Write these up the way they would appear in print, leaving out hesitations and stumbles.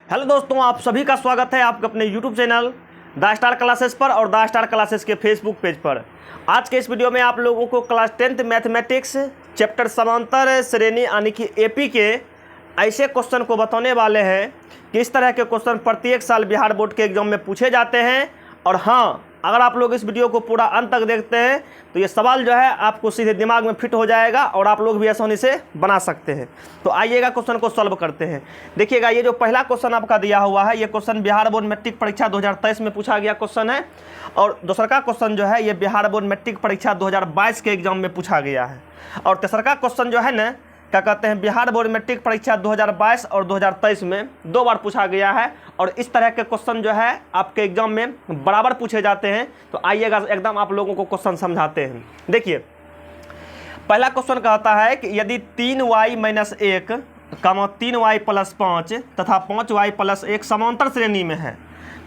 Hello दोस्तों, आप सभी का स्वागत है आपके अपने YouTube channel the star classes पर और द स्टार क्लासेस के फेसबुक पेज पर। आज के इस वीडियो में आप लोगों को क्लास 10th मैथमेटिक्स चैप्टर समांतर श्रेणी यानी कि एपी के ऐसे क्वेश्चन को बताने वाले हैं कि इस तरह के क्वेश्चन प्रत्येक साल बिहार बोर्ड के एग्जाम में पूछे जाते हैं। और हाँ, अगर आप लोग इस वीडियो को पूरा अंत तक देखते हैं तो ये सवाल जो है आपको सीधे दिमाग में फिट हो जाएगा और आप लोग भी आसानी से बना सकते हैं। तो आइएगा क्वेश्चन को सॉल्व करते हैं। देखिएगा, ये जो पहला क्वेश्चन आपका दिया हुआ है, ये क्वेश्चन बिहार बोर्ड मैट्रिक परीक्षा 2023 में पूछा गया क्वेश्चन है। और दूसरा का क्वेश्चन जो है ये बिहार बोर्ड मैट्रिक परीक्षा 2022 के एग्जाम में पूछा गया है। और तीसरा का क्वेश्चन जो है ना, क्या कहते हैं, बिहार बोर्ड मैट्रिक परीक्षा 2022 और 2023 में 2 बार पूछा गया है। और इस तरह के क्वेश्चन जो है आपके एग्जाम में बराबर पूछे जाते हैं। तो आइएगा एकदम आप लोगों को क्वेश्चन समझाते हैं। देखिए, पहला क्वेश्चन कहता है कि यदि 3y - 1 3y + 5 तथा 5y + 1 समांतर श्रेणी में है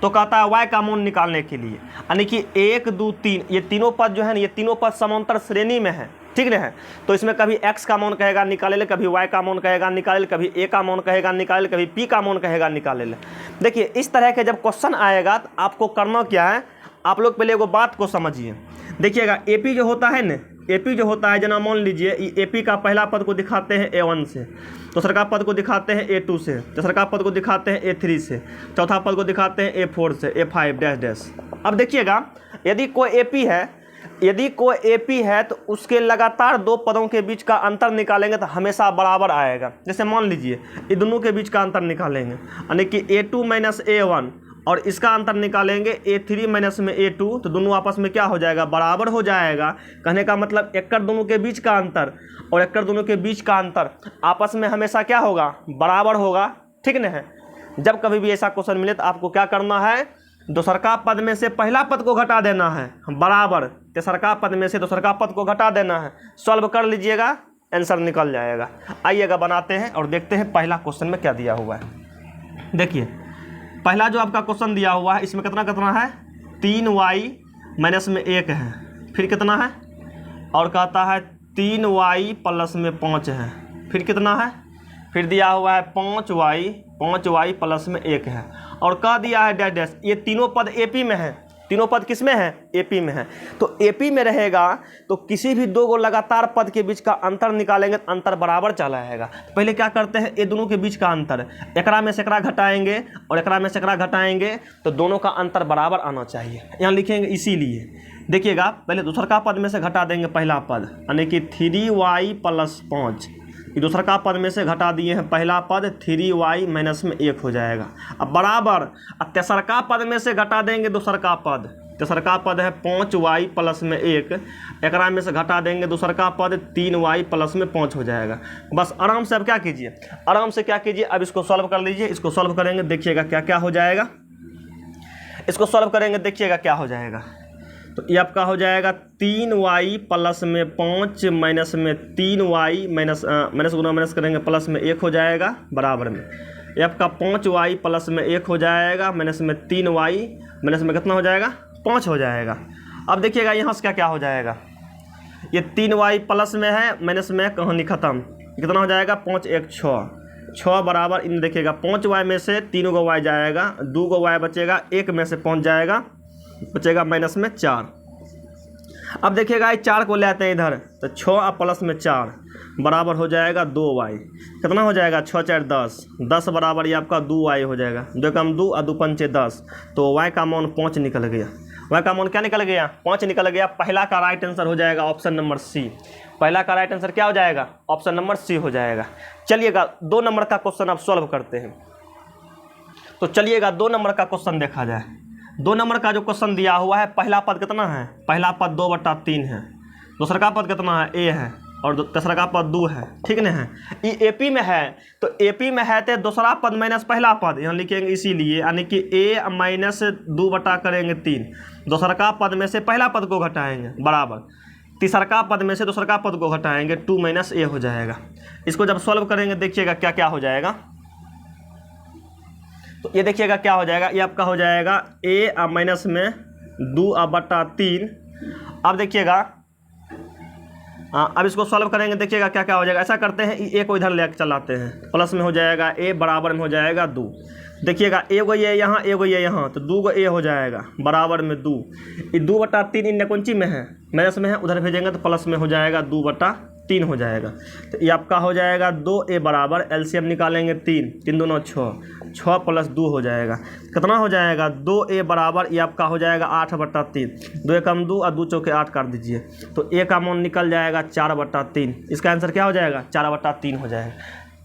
तो कहता है y का मान निकालने के लिए, यानी कि 1 2 3 ये तीनों पद जो है ना, ये तीनों पद समांतर श्रेणी में है, ठीक ना है। तो इसमें कभी x का मान कहेगा निकाले ले, कभी y का मान कहेगा निकाले ले, कभी a का मान कहेगा निकाले ले, कभी p का मान कहेगा निकाले ले। देखिए, इस तरह के जब क्वेश्चन आएगा तो आपको करना क्या है, आप लोग पहले एगो बात को समझिए। देखिएगा, एपी जो होता है ना, एपी जो होता है, जना मान लीजिए एपी का पहला पद को दिखाते हैं A1 से, दूसरा का पद को दिखाते हैं A2 से, तीसरा का पद को दिखाते हैं A3 से, चौथा पद को दिखाते हैं A4 से, A5 डैश डैश। अब देखिएगा, यदि कोई एपी है तो उसके लगातार 2 पदों के बीच का अंतर निकालेंगे तो हमेशा बराबर आएगा। जैसे मान लीजिए ये दोनों के बीच का अंतर निकालेंगे, यानी कि A2 - A1 और इसका अंतर निकालेंगे A3 - A2, तो दोनों आपस में क्या हो जाएगा, बराबर हो जाएगा। कहने का मतलब एकड़ दोनों के बीच का अंतर और एकड़ दोनों के बीच का अंतर आपस में हमेशा क्या होगा, बराबर होगा, ठीक न है। जब कभी भी ऐसा क्वेश्चन मिले तो आपको क्या करना है, दूसरका पद में से पहला पद को घटा देना है बराबर, तीसरका पद में से दूसरका पद को घटा देना है। सॉल्व कर लीजिएगा, आंसर निकल जाएगा। आइएगा बनाते हैं और देखते हैं पहला क्वेश्चन में क्या दिया हुआ है। देखिए, पहला जो आपका क्वेश्चन दिया हुआ है इसमें कितना कितना है, 3y - 1 है, फिर कितना है, और कहता है 3y + 5 है, फिर कितना है, फिर दिया हुआ है 5y + 1 है, और कह दिया है डैश डैश। ये तीनों पद एपी में है, तीनों पद किस में है, एपी में है। तो एपी में रहेगा तो किसी भी 2 लगातार पद के बीच का अंतर निकालेंगे तो अंतर बराबर चला आएगा। तो पहले क्या करते हैं, ये दोनों के बीच का अंतर एकरा में से एकरा घटाएंगे और एकरा में से एकरा घटाएंगे तो दोनों का अंतर बराबर आना चाहिए, यहाँ लिखेंगे। इसीलिए देखिएगा, पहले दूसरा का पद में से घटा देंगे पहला पद, यानी कि 3y + 5, दूसरा का पद में से घटा दिए हैं पहला पद, 3y - 1 हो जाएगा। अब बराबर, अब तीसरा का पद में से घटा देंगे दूसरा का पद, तीसरा का पद है 5y + 1, एकरा में से घटा देंगे दूसरा का पद, 3y + 5 हो जाएगा। बस आराम से अब क्या कीजिए, आराम से क्या कीजिए, अब इसको सॉल्व कर लीजिए। इसको सॉल्व करेंगे, देखिएगा क्या क्या हो जाएगा। इसको सॉल्व करेंगे, देखिएगा क्या हो जाएगा। तो ये आपका हो जाएगा 3y + 5 - 3y माइनस गुना माइनस करेंगे प्लस में 1 हो जाएगा बराबर में। ये आपका 5y + 1 हो जाएगा, माइनस में 3y, माइनस में कितना हो जाएगा, 5 हो जाएगा। अब देखिएगा यहाँ से क्या क्या हो जाएगा, ये 3y प्लस में है, माइनस में कहानी ख़त्म, कितना हो जाएगा, 5 1 6 बराबर। इन देखिएगा 5y में से 3 गो y जाएगा, 2 गो y बचेगा, 1 में से 5 जाएगा, बचेगा माइनस में 4। अब देखिएगा ये 4 को ले आते हैं इधर, तो 6 और प्लस में 4 बराबर हो जाएगा 2y, कितना हो जाएगा, 6 4 10 बराबर ये आपका 2y हो जाएगा। 2 कम 2 और 2 पंचे 10, तो y का मान 5 निकल गया। y का मान क्या निकल गया, 5 निकल गया। पहला का राइट आंसर हो जाएगा ऑप्शन नंबर सी। पहला का राइट आंसर क्या हो जाएगा, ऑप्शन नंबर सी हो जाएगा। चलिएगा 2 नंबर का क्वेश्चन अब सॉल्व करते हैं। तो चलिएगा 2 नंबर का क्वेश्चन देखा जाए। 2 नंबर का जो क्वेश्चन दिया हुआ है, पहला पद कितना है, पहला पद 2/3 है, दूसरा का पद कितना है, a है, और तीसरा का पद 2 है, ठीक न है। ये एपी में है, तो एपी में है तो दूसरा पद माइनस पहला पद यहाँ लिखेंगे, इसीलिए यानी कि a - 2 बटा करेंगे 3, दूसरा का पद में से पहला पद को घटाएंगे बराबर, तीसरा का पद में से दूसरा का पद को घटाएंगे, 2 - a हो जाएगा। इसको जब सॉल्व करेंगे देखिएगा क्या क्या हो जाएगा। तो ये देखिएगा क्या हो जाएगा, ये आपका हो जाएगा a - में 2/3। अब देखिएगा अब इसको सॉल्व करेंगे, देखिएगा क्या क्या हो जाएगा। ऐसा करते हैं ए को इधर ले चलाते हैं, प्लस में हो जाएगा ए, बराबर में हो जाएगा 2। देखिएगा ए गो ये यहाँ, ए गो ये यहाँ, तो 2 गो ए हो जाएगा बराबर में 2। ये 2/3 इन कौन में है, माइनस में है, उधर भेजेंगे तो प्लस में हो जाएगा 2/3 हो जाएगा। तो ये आपका हो जाएगा 2a बराबर, एलसीएम निकालेंगे 3, 3 दूना 6, 6 + 2 हो जाएगा। कितना हो जाएगा 2a बराबर, ये आपका हो जाएगा 8/3, 2 एकम 2 और 2 चौके 8 काट दीजिए, तो a का मान निकल जाएगा 4/3। इसका आंसर क्या हो जाएगा 4/3 हो जाएगा।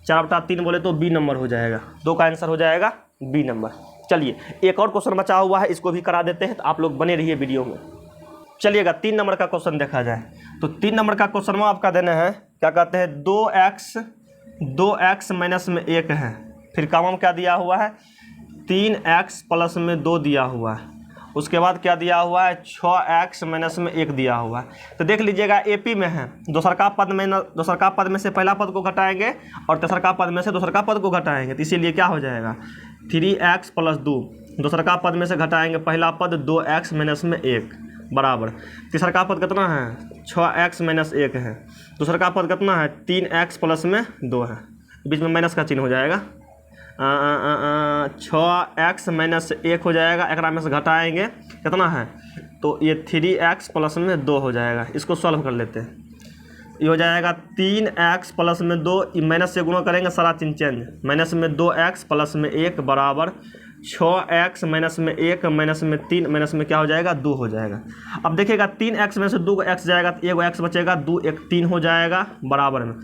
4/3 बोले तो बी नंबर हो जाएगा, 2 का आंसर हो जाएगा बी नंबर। चलिए एक और क्वेश्चन बचा हुआ है, इसको भी करा देते हैं, तो आप लोग बने रहिए वीडियो में। चलिएगा 3 नंबर का क्वेश्चन देखा जाए। तो 3 नंबर का क्वेश्चन में आपका देना है, क्या कहते हैं 2x माइनस में 1 है, फिर काम क्या दिया हुआ है 3x प्लस में 2 दिया हुआ है, उसके बाद क्या दिया हुआ है 6x माइनस में 1 दिया हुआ है। तो देख लीजिएगा एपी में है, दूसरका पद में से पहला पद को घटाएंगे और तेसरका पद में से दूसरका पद को घटाएंगे, तो इसीलिए क्या हो जाएगा 3x + 2, दूसरका पद में से घटाएंगे पहला पद 2x माइनस में 1 बराबर, तीसरा पद कितना है 6x माइनस 1 है, दूसरा का पद कितना है 3x प्लस में 2 है, बीच में माइनस का चिन्ह हो जाएगा 6x माइनस 1 हो जाएगा, एक में से घटाएंगे कितना है, तो ये 3x प्लस में 2 हो जाएगा। इसको सॉल्व कर लेते हैं, ये हो जाएगा 3x प्लस में 2, माइनस से गुणा करेंगे सारा चिन्ह चेंज, माइनस में 2x प्लस में 1 बराबर 6x माइनस में 1 माइनस में 3 माइनस में क्या हो जाएगा 2 हो जाएगा। अब देखिएगा 3x में से 2 को x जाएगा तो 1 x बचेगा, 2 1 3 हो जाएगा बराबर में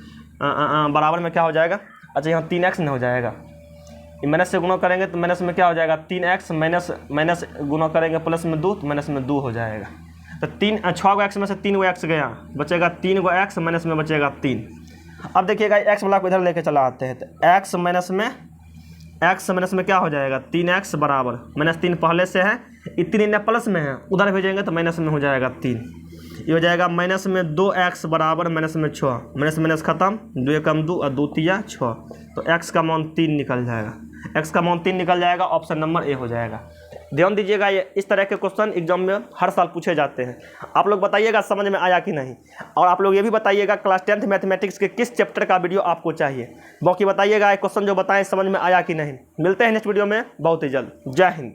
बराबर में क्या हो जाएगा, अच्छा यहाँ 3x नहीं हो जाएगा, माइनस से गुणा करेंगे तो माइनस में क्या हो जाएगा 3x माइनस गुणा करेंगे प्लस में 2 तो माइनस में 2 हो जाएगा। तो 6 गो x में से 3 गो x गया, बचेगा 3 गो x माइनस में बचेगा 3। अब देखिएगा x वाला को इधर लेके चला आते हैं, तो x माइनस में क्या हो जाएगा 3x बराबर, -3 पहले से है, इतनी प्लस में है, उधर भेजेंगे तो माइनस में हो जाएगा 3, ये हो जाएगा माइनस में 2x बराबर माइनस में 6, माइनस खत्म, 2 एकम 2 और 2 तिया 6, तो x का मान 3 निकल जाएगा, x का मान 3 निकल जाएगा, ऑप्शन नंबर ए हो जाएगा। ध्यान दीजिएगा, ये इस तरह के क्वेश्चन एग्जाम में हर साल पूछे जाते हैं। आप लोग बताइएगा समझ में आया कि नहीं, और आप लोग ये भी बताइएगा क्लास 10th मैथमेटिक्स के किस चैप्टर का वीडियो आपको चाहिए, बाकी बताइएगा क्वेश्चन जो बताएं समझ में आया कि नहीं। मिलते हैं नेक्स्ट वीडियो में बहुत ही जल्द। जय हिंद।